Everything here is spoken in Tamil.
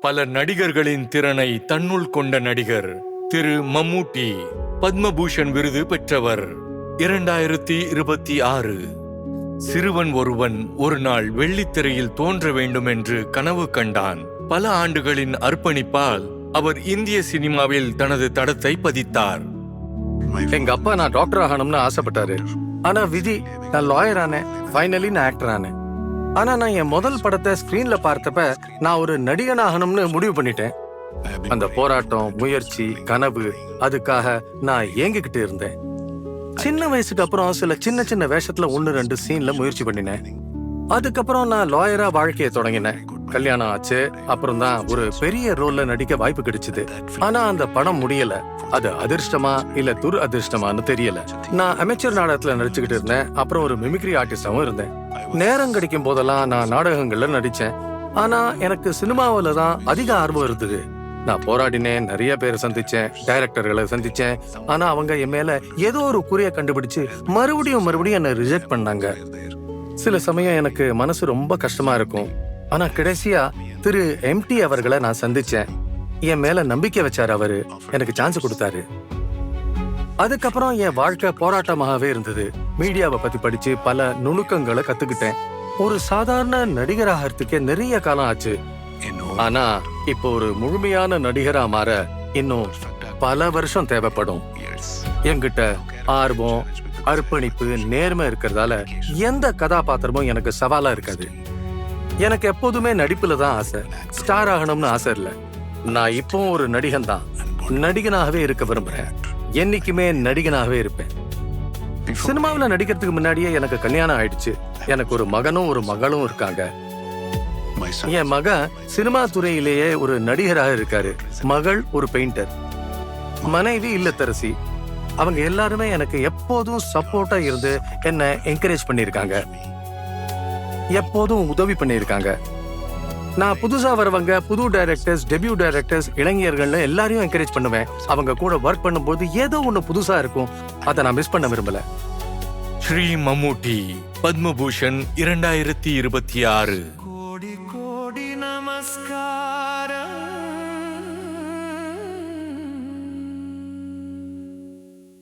பல நடிகர்களின் திறனை தன்னுள் கொண்ட நடிகர் திரு மம்முட்டி. பத்மபூஷன் விருது பெற்றவர். 2026. சிறுவன் ஒருவன் ஒரு நாள் வெள்ளித்திரையில் தோன்ற வேண்டும் என்று கனவு கண்டான். பல ஆண்டுகளின் அர்ப்பணிப்பால் அவர் இந்திய சினிமாவில் தனது தடத்தை பதித்தார். எங்க அப்பா நான் டாக்டர் ஆகணும்னு ஆசைப்பட்டாரு. ஆனா விதி, நான் லாயர் ஆனேன். ஃபைனலி நான் ஆக்டர் ஆனேன். ஆனா நான் என் முதல் படத்தை ஸ்கிரீன்ல பார்த்தப்ப நான் ஒரு நடிகன் ஆகணும்னு முடிவு பண்ணிட்டேன். அந்த போராட்டம், முயற்சி, கனவு, அதுக்காக நான் ஏங்கிக்கிட்டு இருந்தேன். சின்ன வயசுக்கு அப்புறம் சில சின்ன சின்ன வேஷத்துல 1-2 சீன்ல முயற்சி பண்ணினேன். அதுக்கப்புறம் நான் லாயரா வாழ்க்கையை தொடங்கினேன். கல்யாணம் ஆச்சு. அப்புறம் தான் ஒரு பெரிய ரோல்ல நடிக்க வாய்ப்பு கிடைச்சது. ஆனா அந்த படம் முடியல. அது அதிர்ஷ்டமா இல்ல அதிர்ஷ்டமான்னு தெரியல. நான் அமைச்சர் நாடகத்துல நடிச்சுக்கிட்டு இருந்தேன். அப்புறம் ஒரு மிமிக்ரி ஆர்டிஸ்டாவும் இருந்தேன். நேரம் கிடைக்கும் போதெல்லாம் நான் நாடகங்கள்ல நடிச்சேன். ஆனா எனக்கு சினிமாவில தான் அதிக ஆர்வம் இருந்தது. நான் போராடினேன், நிறைய பேரை சந்திச்சேன், டைரக்டர்களை சந்திச்சேன். ஆனா அவங்க என் மேல ஏதோ ஒரு குறைய கண்டுபிடிச்சு மறுபடியும் என்ன ரிஜெக்ட் பண்ணாங்க. சில சமயம் எனக்கு மனசு ரொம்ப கஷ்டமா இருக்கும். ஆனா கடைசியா திரு எம்டி அவர்களை நான் சந்திச்சேன். என் மேல நம்பிக்கை வச்சாரு. அவரு எனக்கு சான்ஸ் கொடுத்தாரு. அதுக்கப்புறம் என் வாழ்க்கை போராட்டமாகவே இருந்தது. மீடியாவை பத்தி படிச்சு பல நுணுக்கங்களை கத்துக்கிட்டேன். ஒரு சாதாரண நடிகராகிறதுக்கே நிறைய காலம் ஆச்சு. ஆனா இப்போ ஒரு முழுமையான நடிகரா மாற இன்னும் பல வருஷம் தேவைப்படும். என்கிட்ட ஆர்வம், அர்ப்பணிப்பு, நேர்மை இருக்கிறதால எந்த கதாபாத்திரமும் எனக்கு சவாலா இருக்காது. எனக்கு எப்போதுமே நடிப்புல தான் ஆசை. ஸ்டார் ஆகணும்னு ஆசை இல்ல. நான் இப்போ ஒரு நடிகன் தான். நடிகனாகவே இருக்க விரும்புறேன். என்னைக்குமே நடிகனாகவே இருப்பேன். சினிமாவில் நடிக்கிறதுக்கு முன்னாடியே எனக்கு கல்யாணம் ஆயிடுச்சு. எனக்கு ஒரு மகனும் ஒரு மகளும் இருக்காங்க. என் மகன் சினிமா துறையிலேயே ஒரு நடிகராக இருக்காரு. மகள் ஒரு பெயிண்டர். மனைவி இல்லத்தரசி. அவங்க எல்லாருமே எனக்கு எப்போதும் சப்போர்ட்டா இருந்து என்ன என்கரேஜ் பண்ணிருக்காங்க. எப்போதும் உதவி பண்ணிருக்காங்க. நான் புதுசா வரவங்க, புது டைரக்டர்ஸ், டெபியூ டைரக்டர்ஸ், இளைஞர்கள்னு எல்லாரையும் என்கரேஜ் பண்ணுவேன். அவங்க கூட ஒர்க் பண்ணும்போது ஏதோ ஒண்ணு புதுசா இருக்கும். அதை நான் மிஸ் பண்ண விரும்பல. ஸ்ரீ மம்முட்டி பத்மபூஷன் 2026.